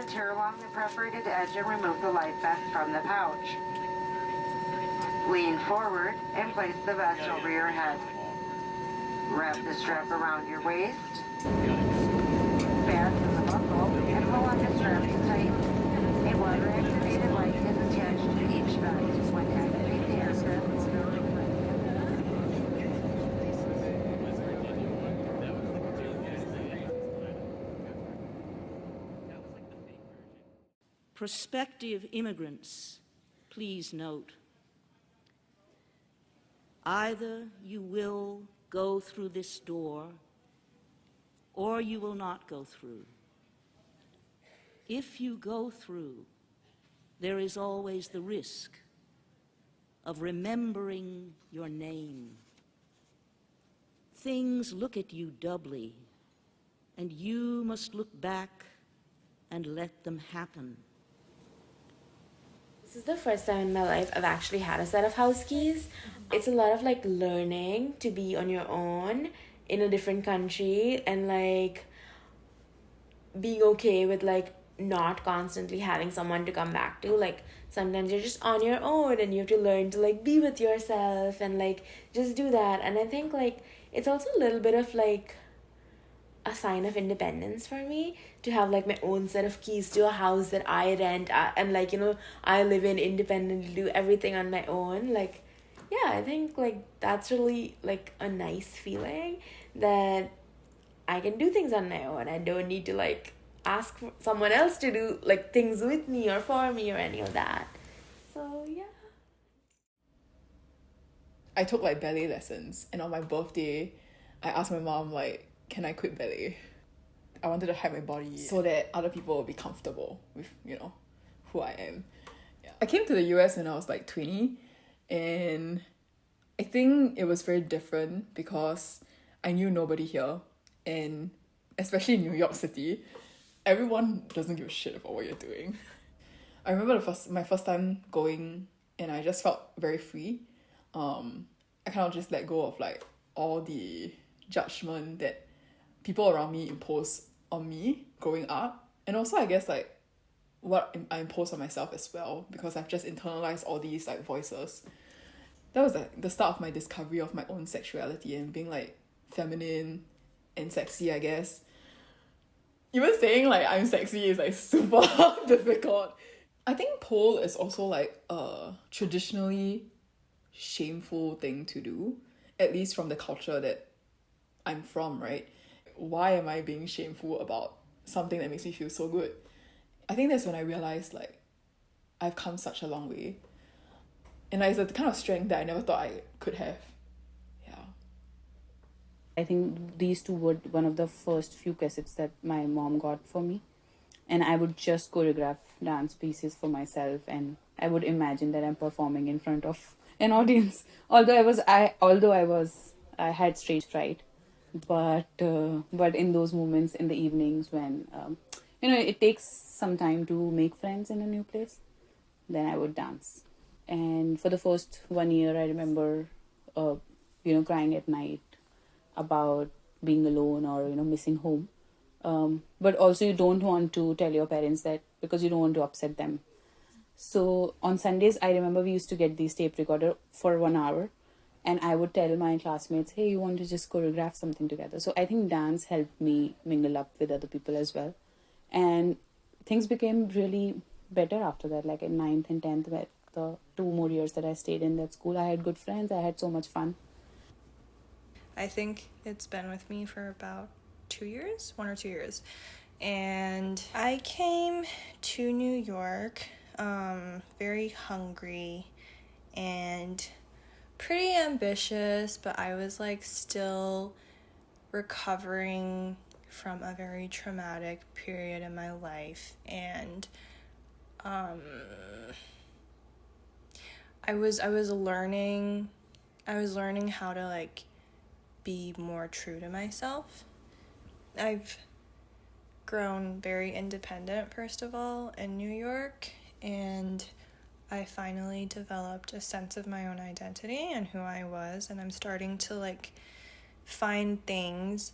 tear along the perforated edge and remove the life vest from the pouch. Lean forward and place the vest over your head. Wrap the strap around your waist. Fasten the buckle and pull on the straps tight. A water-activated light is attached to each vest. When activate the aircraft, Prospective immigrants, please note, either you will go through this door or you will not go through. If you go through, there is always the risk of remembering your name. Things look at you doubly, and you must look back and let them happen. This is the first time in my life I've actually had a set of house keys. It's a lot of like learning to be on your own in a different country and like being okay with like not constantly having someone to come back to. Like sometimes you're just on your own and you have to learn to like be with yourself and like just do that. And I think like it's also a little bit of like a sign of independence for me to have like my own set of keys to a house that I rent and like, you know, I live in independently, do everything on my own. Like, yeah, I think like that's really like a nice feeling that I can do things on my own. I don't need to like ask someone else to do like things with me or for me or any of that. So yeah. I took like ballet lessons, and on my birthday I asked my mom like, can I quit ballet? I wanted to hide my body so that other people will be comfortable with, you know, who I am. Yeah. I came to the US when I was like 20, and I think it was very different because I knew nobody here, and especially in New York City, everyone doesn't give a shit about what you're doing. I remember my first time going, and I just felt very free. I kind of just let go of like all the judgment that people around me impose on me growing up, and also I guess like what I impose on myself as well, because I've just internalized all these like voices. That was like the start of my discovery of my own sexuality and being like feminine and sexy, I guess. Even saying like I'm sexy is like super difficult. I think pole is also like a traditionally shameful thing to do, at least from the culture that I'm from, right? Why am I being shameful about something that makes me feel so good? I think that's when I realized like I've come such a long way, and it's a kind of strength that I never thought I could have. Yeah. I think these two were one of the first few cassettes that my mom got for me, and I would just choreograph dance pieces for myself, and I would imagine that I'm performing in front of an audience. I had stage fright, but in those moments in the evenings when it takes some time to make friends in a new place, then I would dance. And for the first 1 year I remember crying at night about being alone or missing home, but also you don't want to tell your parents that because you don't want to upset them. So on Sundays I remember we used to get these tape recorder for 1 hour, and I would tell my classmates, hey, you want to just choreograph something together? So I think dance helped me mingle up with other people as well. And things became really better after that. Like in 9th and 10th, the 2 more years that I stayed in that school, I had good friends. I had so much fun. I think it's been with me for about 2 years, 1 or 2 years. And I came to New York very hungry and pretty ambitious, but I was like still recovering from a very traumatic period in my life, and I was learning how to like be more true to myself. I've grown very independent, first of all, in New York, and I finally developed a sense of my own identity and who I was, and I'm starting to like find things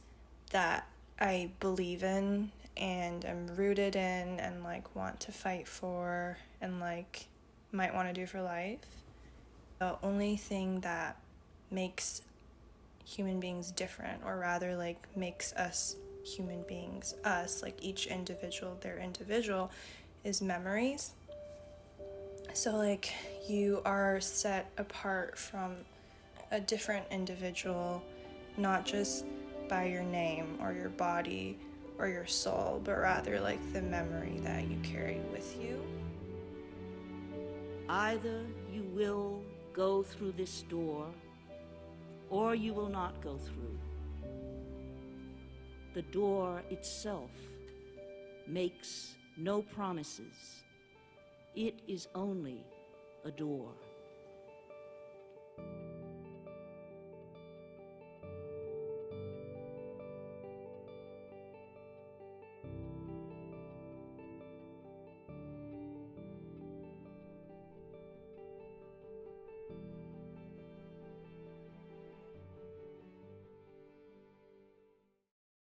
that I believe in and am rooted in and like want to fight for and like might want to do for life. The only thing that makes human beings different, or rather like makes us human beings us, like each individual, their individual, is memories. So like you are set apart from a different individual, not just by your name or your body or your soul, but rather like the memory that you carry with you. Either you will go through this door, or you will not go through. The door itself makes no promises. It is only a door.